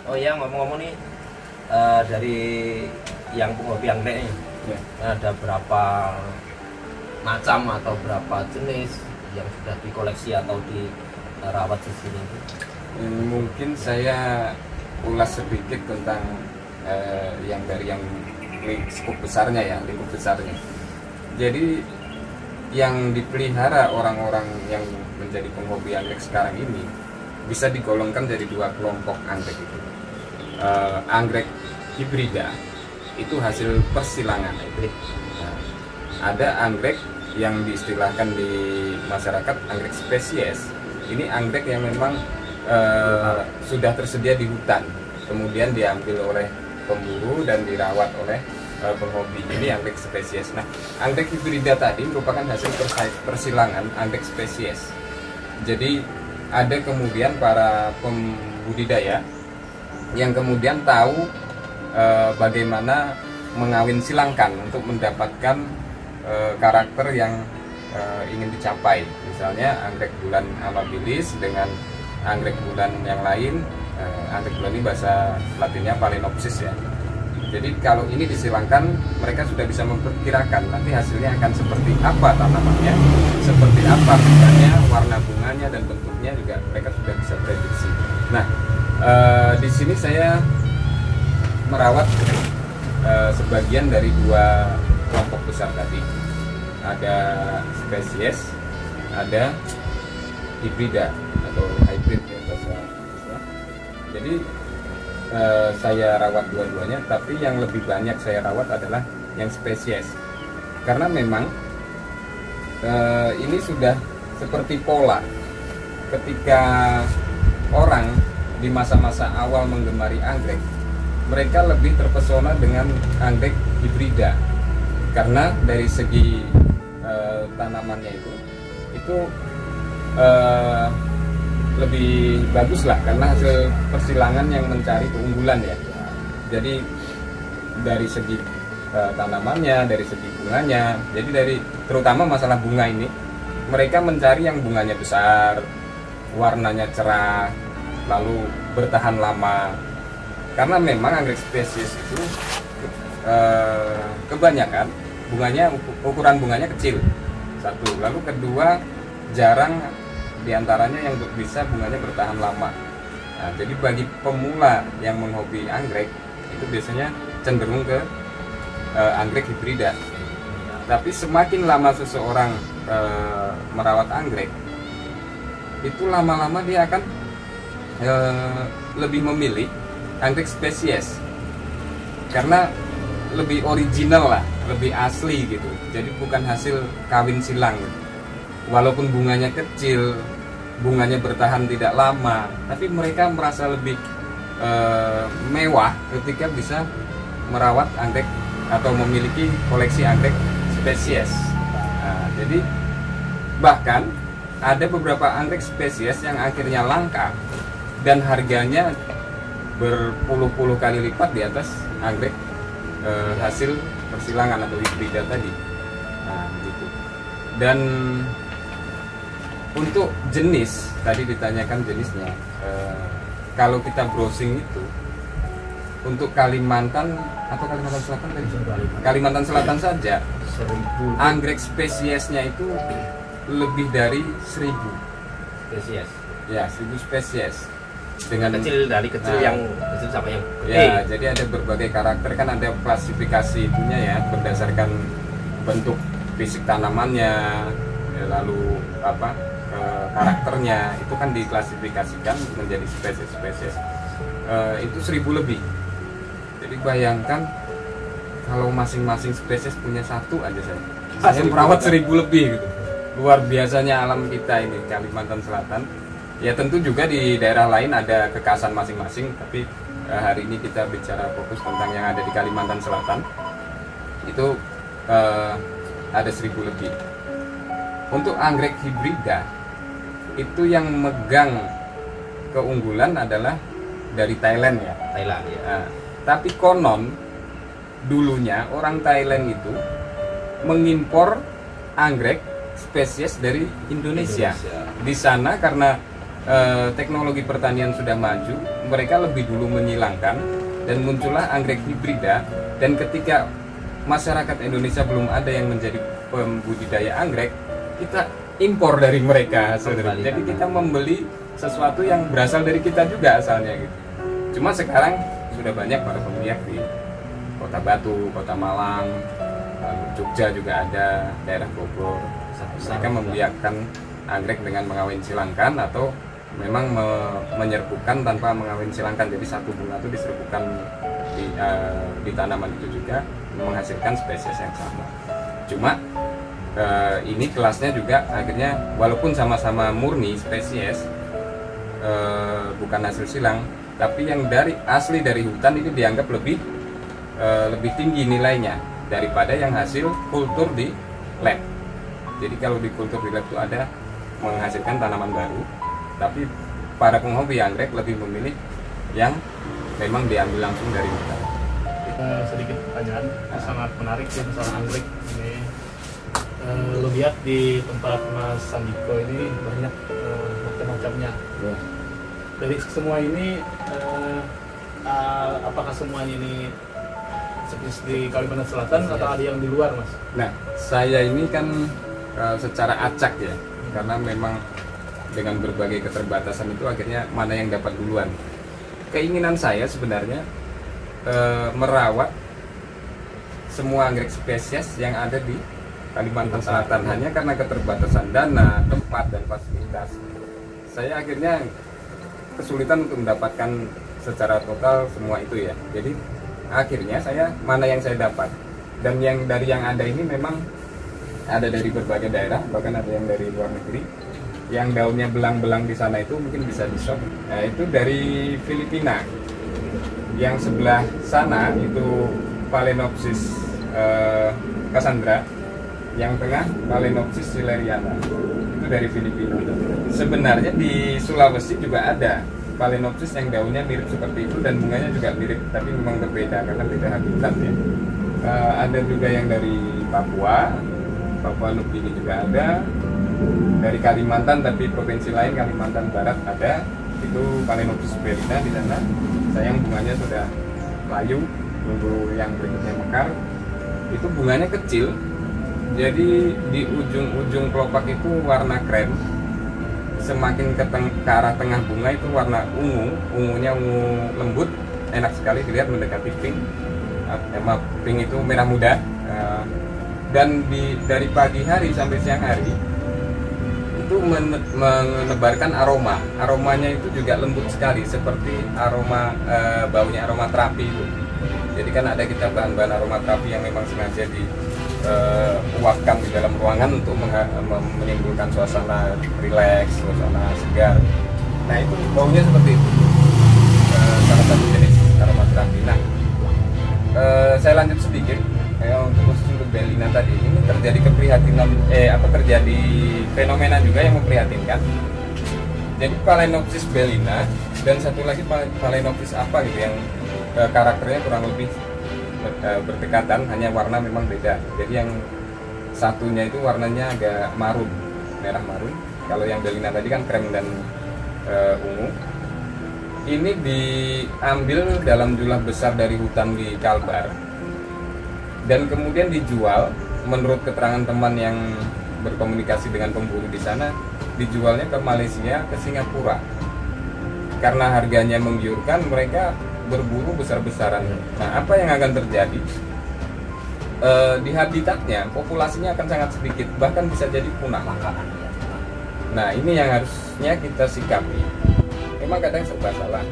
Oh iya, ngomong-ngomong nih, dari yang penghobi anggrek ini, Ya. ada berapa macam atau berapa jenis yang sudah dikoleksi atau dirawat di sini? Mungkin saya ulas sedikit tentang yang dari yang skup besarnya ya, lingkup besarnya. Jadi yang dipelihara orang-orang yang menjadi penghobi anggrek sekarang ini bisa digolongkan dari dua kelompok anggrek itu. Anggrek hibrida itu hasil persilangan hybrid. Nah, ada anggrek yang diistilahkan di masyarakat anggrek spesies. Ini anggrek yang memang sudah tersedia di hutan, kemudian diambil oleh pemburu dan dirawat oleh penghobi. Ini anggrek spesies. Nah, anggrek hibrida tadi merupakan hasil persilangan anggrek spesies. Jadi ada kemudian para pembudidaya yang kemudian tahu bagaimana mengawin silangkan untuk mendapatkan karakter yang ingin dicapai. Misalnya anggrek bulan amabilis dengan anggrek bulan yang lain. Anggrek bulan ini bahasa latinnya Phalaenopsis ya. Jadi kalau ini disilangkan, mereka sudah bisa memperkirakan nanti hasilnya akan seperti apa tanamannya, seperti apa bunganya, warna bunganya dan bentuknya juga mereka sudah bisa prediksi. Nah, di sini saya merawat sebagian dari dua kelompok besar tadi. Ada spesies, ada hibrida atau hybrid ya bahasa Islam. Jadi saya rawat dua-duanya, tapi yang lebih banyak saya rawat adalah yang spesies karena memang ini sudah seperti pola ketika orang di masa-masa awal menggemari anggrek, mereka lebih terpesona dengan anggrek hibrida karena dari segi tanamannya itu lebih bagus lah karena hasil persilangan yang mencari keunggulan ya. Jadi dari segi tanamannya, dari segi bunganya, jadi dari terutama masalah bunga ini mereka mencari yang bunganya besar, warnanya cerah, lalu bertahan lama. Karena memang anggrek spesies itu kebanyakan bunganya, ukuran bunganya kecil, satu. Lalu kedua, jarang diantaranya yang bisa bunganya bertahan lama. Nah, jadi bagi pemula yang menghobi anggrek itu biasanya cenderung ke anggrek hibrida. Tapi semakin lama seseorang merawat anggrek, itu lama-lama dia akan lebih memilih anggrek spesies karena lebih original lah, lebih asli gitu. Jadi bukan hasil kawin silang. Walaupun bunganya kecil, bunganya bertahan tidak lama, tapi mereka merasa lebih mewah ketika bisa merawat anggrek atau memiliki koleksi anggrek spesies. Nah, jadi bahkan ada beberapa anggrek spesies yang akhirnya langka dan harganya berpuluh-puluh kali lipat di atas anggrek hasil persilangan atau hibrida tadi. Nah, gitu. Dan untuk jenis, tadi ditanyakan jenisnya, kalau kita browsing itu untuk Kalimantan atau Kalimantan Selatan tadi? Kalimantan Selatan saja, 1000 anggrek spesiesnya itu lebih dari 1000 spesies. ya, 1000 spesies dengan Kecil, dari kecil Nah, yang kecil sampai yang gede. ya, jadi ada berbagai karakter, kan ada klasifikasi itunya ya, berdasarkan bentuk fisik tanamannya, ya, lalu apa karakternya itu kan diklasifikasikan menjadi spesies-spesies. Itu 1000 lebih. Jadi bayangkan kalau masing-masing spesies punya satu aja saya merawat 1000 lebih gitu. Luar biasanya alam kita ini Kalimantan Selatan. Ya tentu juga di daerah lain ada kekhasan masing-masing, tapi hari ini kita bicara fokus tentang yang ada di Kalimantan Selatan. Itu ada 1000 lebih. Untuk anggrek hibrida itu yang megang keunggulan adalah dari Thailand ya. Thailand ya. Nah, tapi konon dulunya orang Thailand itu mengimpor anggrek spesies dari Indonesia. Di sana karena teknologi pertanian sudah maju, mereka lebih dulu menyilangkan dan muncullah anggrek hibrida. Dan ketika masyarakat Indonesia belum ada yang menjadi pembudidaya anggrek, kita impor dari mereka, saudara. Jadi kita membeli sesuatu yang berasal dari kita juga asalnya gitu. Cuma sekarang sudah banyak para pemilik di Kota Batu, Kota Malang, lalu Jogja juga ada, daerah Bogor. Mereka membiarkan anggrek dengan mengawin silangkan atau memang menyerbukan tanpa mengawin silangkan. Jadi satu bunga itu diserbukan di tanaman itu juga menghasilkan spesies yang sama. Cuma ini kelasnya juga akhirnya walaupun sama-sama murni spesies, bukan hasil silang, tapi yang asli dari hutan ini dianggap lebih tinggi nilainya daripada yang hasil kultur di lab. Jadi kalau di kultur di lab itu ada menghasilkan tanaman baru, tapi para penghobi anggrek lebih memilih yang memang diambil langsung dari hutan. Sedikit pertanyaan sangat menarik ya masalah anggrek ini. Lo lihat di tempat Mas Sandiko ini banyak macam-macamnya. Ya. Dari semua ini, apakah semuanya ini seperti di Kalimantan Selatan atau ada yang di luar, Mas? Nah, saya ini kan secara acak ya, karena memang dengan berbagai keterbatasan itu akhirnya mana yang dapat duluan. Keinginan saya sebenarnya merawat semua anggrek spesies yang ada di Kalimantan Selatan, hanya karena keterbatasan dana, tempat, dan fasilitas. Saya akhirnya kesulitan untuk mendapatkan secara total semua itu ya. Jadi akhirnya mana yang saya dapat, dan yang dari yang ada ini memang ada dari berbagai daerah, bahkan ada yang dari luar negeri. Yang daunnya belang-belang di sana itu mungkin bisa di shop. Nah, itu dari Filipina. Yang sebelah sana itu Phalaenopsis Cassandra, yang tengah Phalaenopsis Schilleriana, itu dari Filipina. Sebenarnya di Sulawesi juga ada Phalaenopsis yang daunnya mirip seperti itu dan bunganya juga mirip, tapi memang berbeda karena beda habitat ya. Ada juga yang dari Papua Nugini juga ada, dari Kalimantan tapi provinsi lain, Kalimantan Barat ada, itu Phalaenopsis bellina di sana. Sayang bunganya sudah layu, nunggu yang berikutnya mekar. Itu bunganya kecil, jadi di ujung-ujung kelopak itu warna krem. Semakin ke arah tengah bunga itu warna ungunya ungu lembut, enak sekali dilihat, mendekati pink. Pink itu merah muda. Dan dari pagi hari sampai siang hari itu menebarkan aromanya itu juga lembut sekali, seperti baunya aroma terapi itu. Jadi kan ada kita bahan-bahan aroma terapi yang memang sengaja diuapkan di dalam ruangan untuk menimbulkan suasana rileks, suasana segar. Nah itu baunya seperti itu, salah satu jenis aroma terapi. Nah saya lanjut sedikit. Khusus untuk bellina tadi ini terjadi terjadi fenomena juga yang memprihatinkan. Jadi Phalaenopsis bellina dan satu lagi Phalaenopsis apa gitu yang karakternya kurang lebih berdekatan, hanya warna memang beda. Jadi yang satunya itu warnanya agak merah marun. Kalau yang bellina tadi kan krem dan ungu. Ini diambil dalam jumlah besar dari hutan di Kalbar dan kemudian dijual. Menurut keterangan teman yang berkomunikasi dengan pemburu di sana, dijualnya ke Malaysia, ke Singapura. Karena harganya menggiurkan, mereka berburu besar-besaran. Nah, apa yang akan terjadi? Di habitatnya, populasinya akan sangat sedikit, bahkan bisa jadi punah. Nah, ini yang harusnya kita sikapi. Memang kadang serba salah.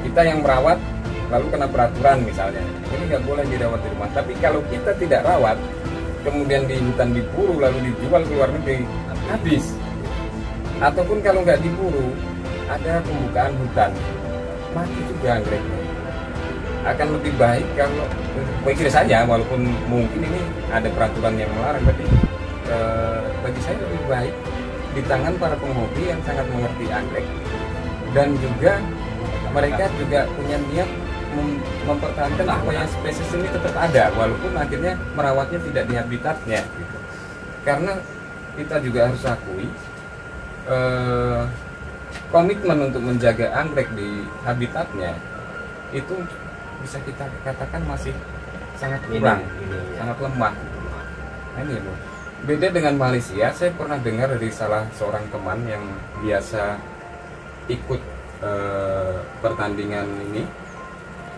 Kita yang merawat, lalu kena peraturan misalnya, ini nggak boleh dirawat di rumah. Tapi kalau kita tidak rawat, kemudian di hutan diburu lalu dijual ke luar negeri, habis. Ataupun kalau nggak diburu, ada pembukaan hutan, mati juga anggreknya. Akan lebih baik kalau pikir saja, walaupun mungkin ini ada peraturan yang melarang, tapi bagi saya lebih baik di tangan para penghobi yang sangat mengerti anggrek, dan juga mereka juga punya niat mempertahankan supaya spesies ini tetap ada, walaupun akhirnya merawatnya tidak di habitatnya gitu. Karena kita juga harus akui komitmen untuk menjaga anggrek di habitatnya itu bisa kita katakan masih sangat kurang, sangat lemah. Nah, ini loh. Beda dengan Malaysia, saya pernah dengar dari salah seorang teman yang biasa ikut pertandingan ini.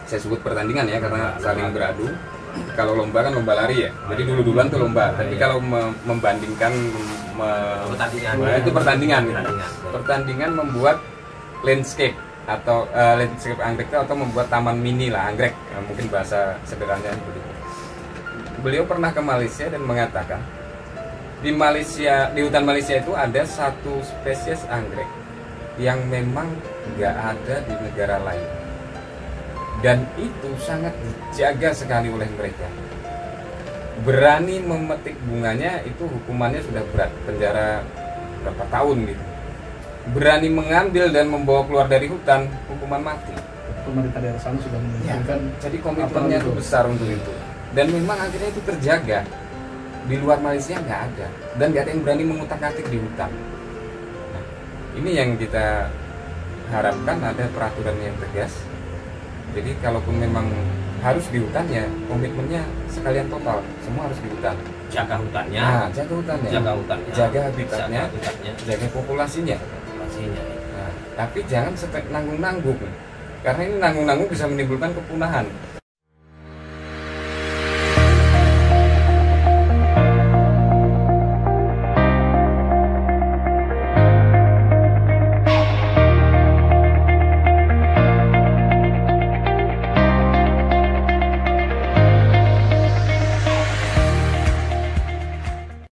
Saya sebut pertandingan ya karena saling beradu. Kalau lomba kan lomba lari ya. Jadi dulu-duluan tuh lomba. Tapi kalau membandingkan itu pertandingan. Pertandingan membuat landscape atau landscape anggrek atau membuat taman mini lah anggrek. Mungkin bahasa sederhananya begitu. Beliau pernah ke Malaysia dan mengatakan di hutan Malaysia itu ada satu spesies anggrek yang memang nggak ada di negara lain. Dan itu sangat dijaga sekali oleh mereka. Berani memetik bunganya itu hukumannya sudah berat, penjara berapa tahun gitu. Berani mengambil dan membawa keluar dari hutan, hukuman mati. Pemerintah daerah sana sudah memungkinkan. Jadi komitmennya itu besar untuk itu. Dan memang akhirnya itu terjaga. Di luar Malaysia nggak ada, dan nggak ada yang berani mengutak-atik di hutan. Nah, ini yang kita harapkan ada peraturan yang tegas. Jadi kalaupun memang harus di hutan ya komitmennya sekalian total, semua harus di hutan. Jaga hutannya, jaga habitatnya, jaga populasinya. Nah, tapi jangan nanggung-nanggung, karena ini nanggung-nanggung bisa menimbulkan kepunahan.